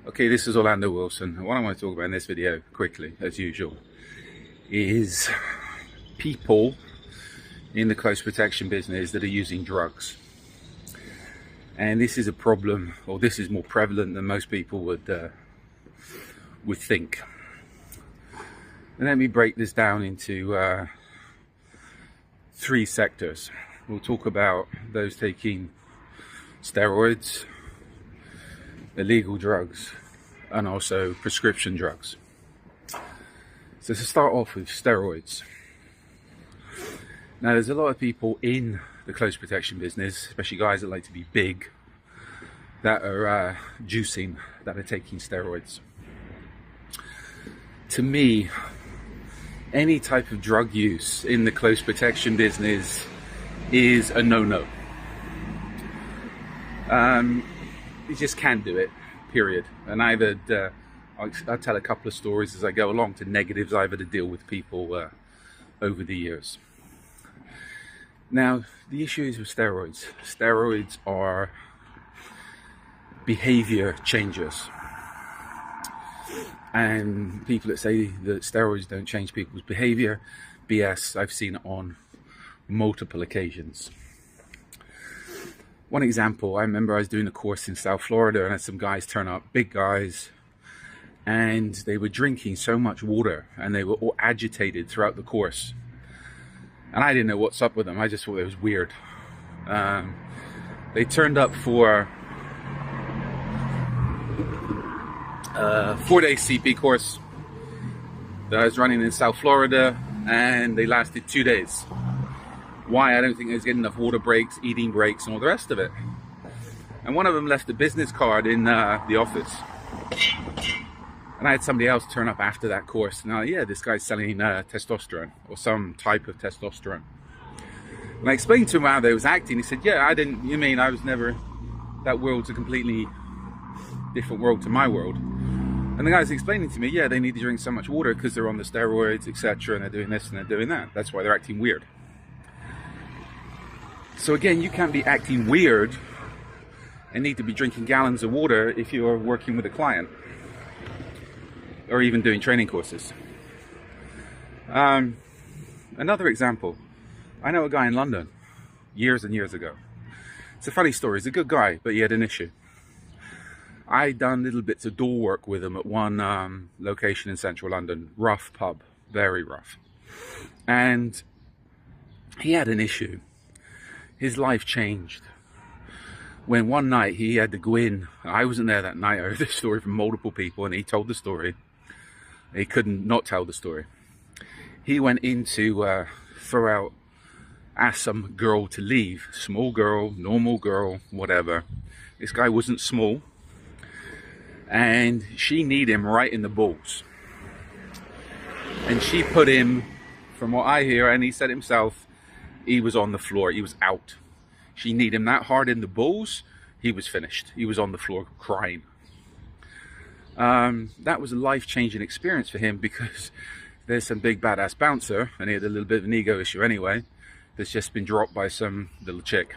Okay, this is Orlando Wilson. What I want to talk about in this video, quickly, as usual, is people in the close protection business that are using drugs. And this is a problem, or this is more prevalent than most people would think. And let me break this down into three sectors. We'll talk about those taking steroids, illegal drugs, and also prescription drugs. So to start off with steroids. Now there's a lot of people in the close protection business, especially guys that like to be big, that are juicing, that are taking steroids. To me, any type of drug use in the close protection business is a no-no. You just can't do it, period. And I'll tell a couple of stories as I go along to negatives I've had to deal with people over the years. Now, the issue is with steroids. Steroids are behavior changers. And people that say that steroids don't change people's behavior, BS. I've seen it on multiple occasions. One example, I remember I was doing a course in South Florida and I had some guys turn up, big guys, and they were drinking so much water and they were all agitated throughout the course. And I didn't know what's up with them. I just thought it was weird. They turned up for a 4-day CP course that I was running in South Florida, and they lasted 2 days. Why? I don't think they was getting enough water breaks, eating breaks, and all the rest of it. And one of them left a business card in the office. And I had somebody else turn up after that course. Now, yeah, this guy's selling testosterone, or some type of testosterone. And I explained to him how they was acting. He said, yeah, I was never, that world's a completely different world to my world. And the guy's explaining to me, yeah, they need to drink so much water because they're on the steroids, etc., and they're doing this and they're doing that. That's why they're acting weird. So again, you can't be acting weird and need to be drinking gallons of water if you're working with a client or even doing training courses. Another example, I know a guy in London years and years ago. It's a funny story. He's a good guy, but he had an issue. I done little bits of door work with him at one location in central London. Rough pub, very rough. And he had an issue. His life changed when one night he had to go in. I wasn't there that night. I heard this story from multiple people, and he told the story. He couldn't not tell the story. He went in to ask some girl to leave. Small girl, normal girl, whatever. This guy wasn't small. And she kneed him right in the balls. And she put him, from what I hear, and he said himself, he was on the floor, he was out. She kneed him that hard in the balls, he was finished. He was on the floor crying. That was a life-changing experience for him, because there's some big badass bouncer, and he had a little bit of an ego issue anyway, that's just been dropped by some little chick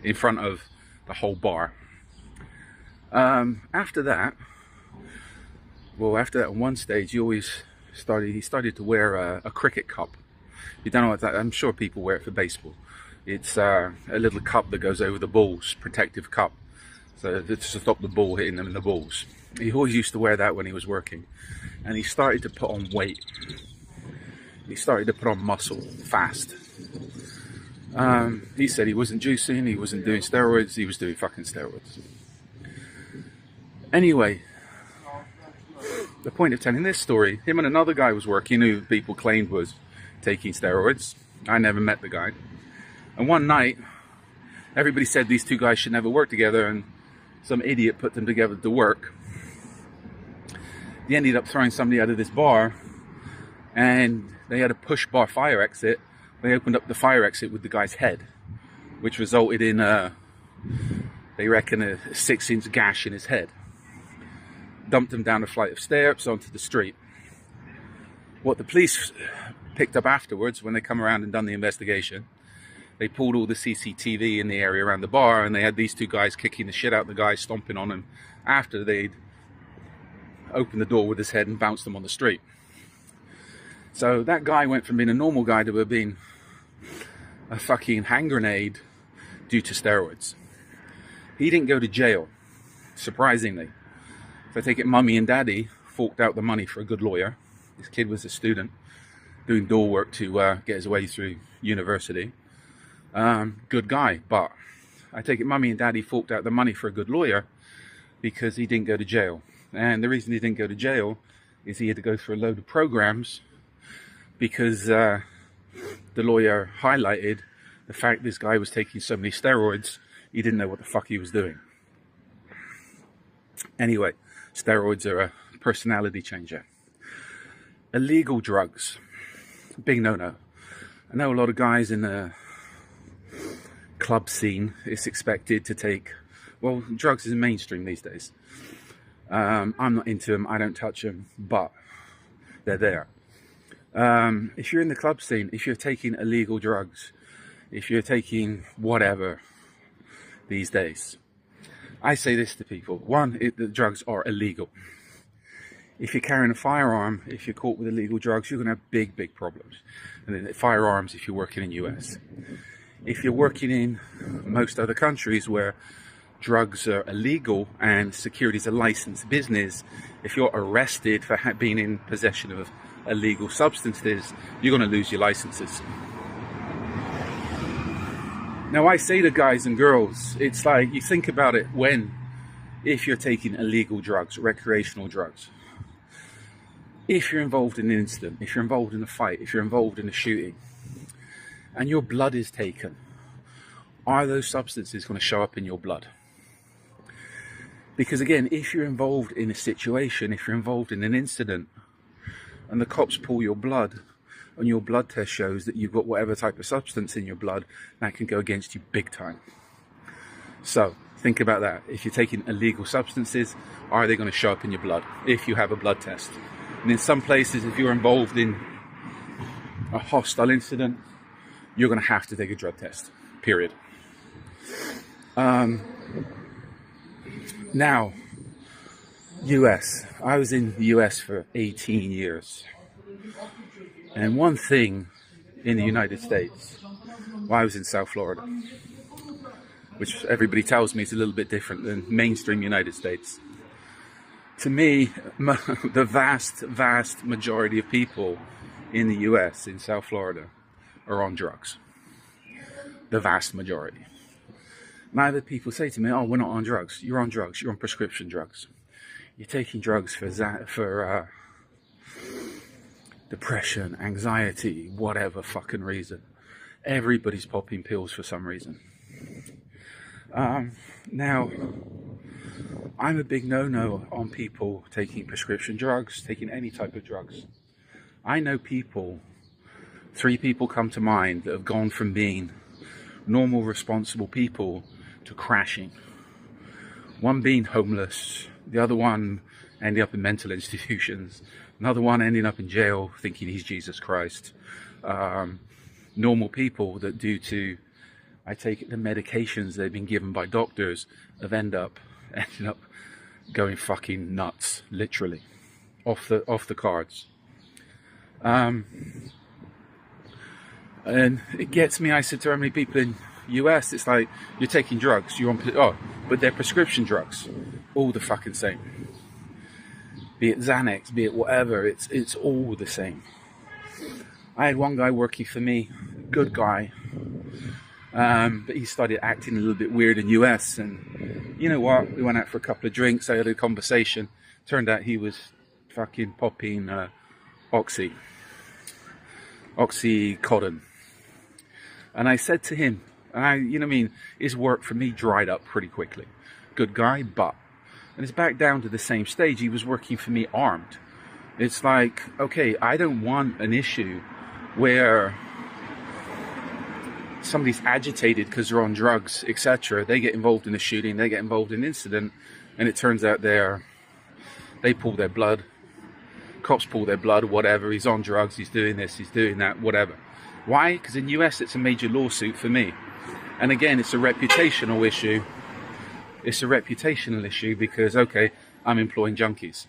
in front of the whole bar. After that, at one stage, he started to wear a cricket cup. You don't know what that, I'm sure people wear it for baseball. It's a little cup that goes over the balls, protective cup, so to stop the ball hitting them in the balls. He always used to wear that when he was working, and he started to put on weight. He started to put on muscle fast. He said he wasn't juicing, he wasn't doing steroids, he was doing fucking steroids. Anyway, the point of telling this story, him and another guy was working who people claimed was taking steroids. I never met the guy. And one night, everybody said these two guys should never work together, and some idiot put them together to work. They ended up throwing somebody out of this bar, and they had a push bar fire exit. They opened up the fire exit with the guy's head, which resulted in, they reckon, a 6-inch gash in his head. Dumped him down a flight of stairs onto the street. What the police picked up afterwards, when they come around and done the investigation, they pulled all the CCTV in the area around the bar, and they had these two guys kicking the shit out of the guy, stomping on him after they'd opened the door with his head and bounced him on the street. So that guy went from being a normal guy to being a fucking hand grenade due to steroids. He didn't go to jail, surprisingly. If I take it, mummy and daddy forked out the money for a good lawyer. This kid was a student doing door work to get his way through university. Good guy, but I take it mummy and daddy forked out the money for a good lawyer because he didn't go to jail. And the reason he didn't go to jail is he had to go through a load of programs because the lawyer highlighted the fact this guy was taking so many steroids, he didn't know what the fuck he was doing. Anyway, steroids are a personality changer. Illegal drugs, big no-no. I know a lot of guys in the club scene, it's expected to take, well, drugs is mainstream these days. I'm not into them, I don't touch them, but they're there. If you're in the club scene, if you're taking illegal drugs, if you're taking whatever these days, I say this to people. One, the drugs are illegal. If you're carrying a firearm, if you're caught with illegal drugs, you're going to have big, big problems. And then firearms if you're working in US. If you're working in most other countries where drugs are illegal and security is a licensed business, if you're arrested for being in possession of illegal substances, you're going to lose your licenses. Now I say to guys and girls, it's like, you think about it if you're taking illegal drugs, recreational drugs, if you're involved in an incident, if you're involved in a fight, if you're involved in a shooting, and your blood is taken, are those substances going to show up in your blood? Because again, if you're involved in a situation, if you're involved in an incident, and the cops pull your blood, and your blood test shows that you've got whatever type of substance in your blood, that can go against you big time. So think about that. If you're taking illegal substances, are they going to show up in your blood if you have a blood test? And in some places, if you're involved in a hostile incident, you're going to have to take a drug test, period. Now, US. I was in the US for 18 years. And one thing in the United States, well, I was in South Florida, which everybody tells me is a little bit different than mainstream United States. To me, the vast majority of people in the US, in South Florida, are on drugs. The vast majority. Now that people say to me, oh, we're not on drugs. You're on drugs. You're on prescription drugs. You're taking drugs for depression, anxiety, whatever fucking reason. Everybody's popping pills for some reason. Now, I'm a big no-no on people taking prescription drugs, taking any type of drugs. I know people, 3 people come to mind that have gone from being normal, responsible people to crashing. One being homeless, the other one ending up in mental institutions, another one ending up in jail thinking he's Jesus Christ. Normal people that due to, I take it, the medications they've been given by doctors have ended up going fucking nuts, literally, off the cards. And it gets me, I said to how many people in US, it's like, you're taking drugs, you're on, but they're prescription drugs, all the fucking same. Be it Xanax, be it whatever, it's all the same. I had one guy working for me, good guy, but he started acting a little bit weird in US, and you know what, we went out for a couple of drinks, I had a conversation, turned out he was fucking popping oxycodone. And I said to him, his work for me dried up pretty quickly. Good guy, but, and it's back down to the same stage, he was working for me armed. It's like, okay, I don't want an issue where somebody's agitated because they're on drugs, etc. They get involved in a shooting, they get involved in an incident, and it turns out they pull their blood, cops pull their blood, whatever, he's on drugs, he's doing this, he's doing that, whatever. Why? Because in US it's a major lawsuit for me. And again, it's a reputational issue. It's a reputational issue because, okay, I'm employing junkies.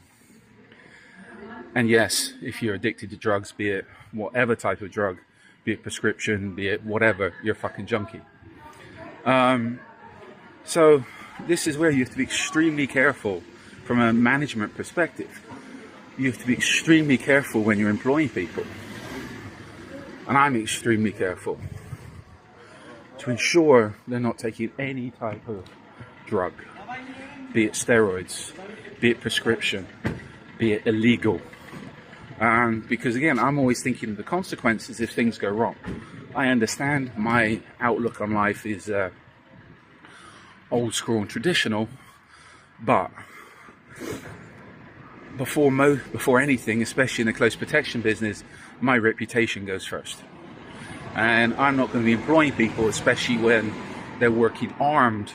And yes, if you're addicted to drugs, be it whatever type of drug, be it prescription, be it whatever, you're a fucking junkie. So this is where you have to be extremely careful from a management perspective. You have to be extremely careful when you're employing people. And I'm extremely careful to ensure they're not taking any type of drug, be it steroids, be it prescription, be it illegal. Because again, I'm always thinking of the consequences if things go wrong. I understand my outlook on life is old school and traditional, but before anything, especially in the close protection business, my reputation goes first. And I'm not going to be employing people, especially when they're working armed,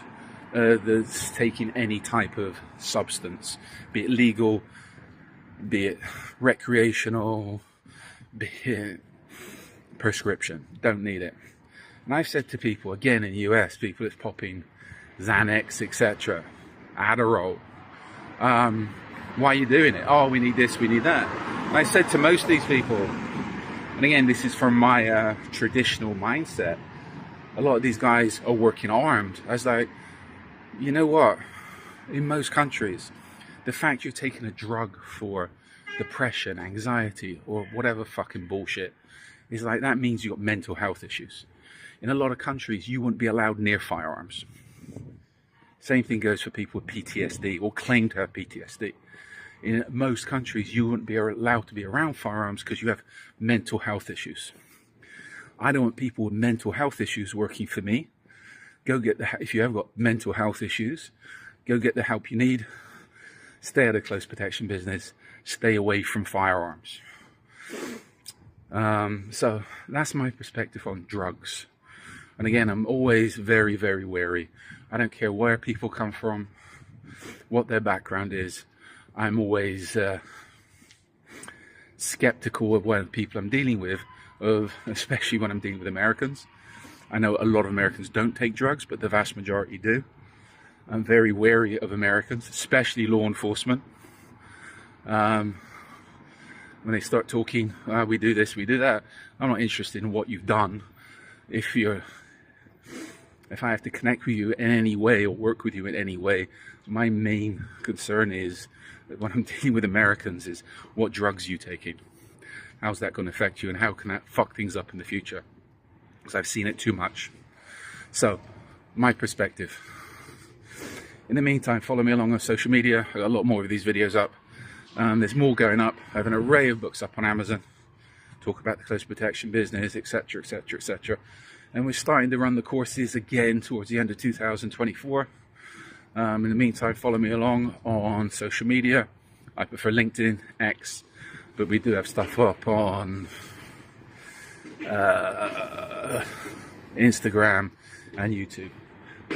that's taking any type of substance, be it legal, be it recreational, be it prescription. Don't need it. And I've said to people, again in the US, people that's popping Xanax, etc., Adderall, why are you doing it? Oh, we need this, we need that. And I said to most of these people, and again, this is from my traditional mindset, a lot of these guys are working armed. I was like, you know what? In most countries, the fact you're taking a drug for depression, anxiety, or whatever fucking bullshit is like, that means you've got mental health issues. In a lot of countries, you wouldn't be allowed near firearms. Same thing goes for people with PTSD or claim to have PTSD. In most countries, you wouldn't be allowed to be around firearms because you have mental health issues. I don't want people with mental health issues working for me. Go get if you have got mental health issues, go get the help you need. Stay out of close protection business. Stay away from firearms. So that's my perspective on drugs. And again, I'm always very, very wary. I don't care where people come from, what their background is. I'm always skeptical of what people I'm dealing with, especially when I'm dealing with Americans. I know a lot of Americans don't take drugs, but the vast majority do. I'm very wary of Americans, especially law enforcement. When they start talking, we do this, we do that, I'm not interested in what you've done. If I have to connect with you in any way or work with you in any way, my main concern is that when I'm dealing with Americans is what drugs are you taking? How's that going to affect you, and how can that fuck things up in the future? Because I've seen it too much. So, my perspective. In the meantime, follow me along on social media. I've got a lot more of these videos up. There's more going up. I have an array of books up on Amazon. Talk about the close protection business, etc., etc., etc. And we're starting to run the courses again towards the end of 2024. In the meantime, follow me along on social media. I prefer LinkedIn, X, but we do have stuff up on Instagram and YouTube.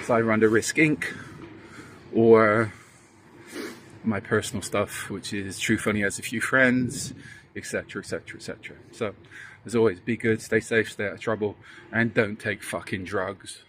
So I run the Risk Inc. or my personal stuff, which is Truth Only Has a Few Friends, etc., etc., etc. So, as always, be good, stay safe, stay out of trouble, and don't take fucking drugs.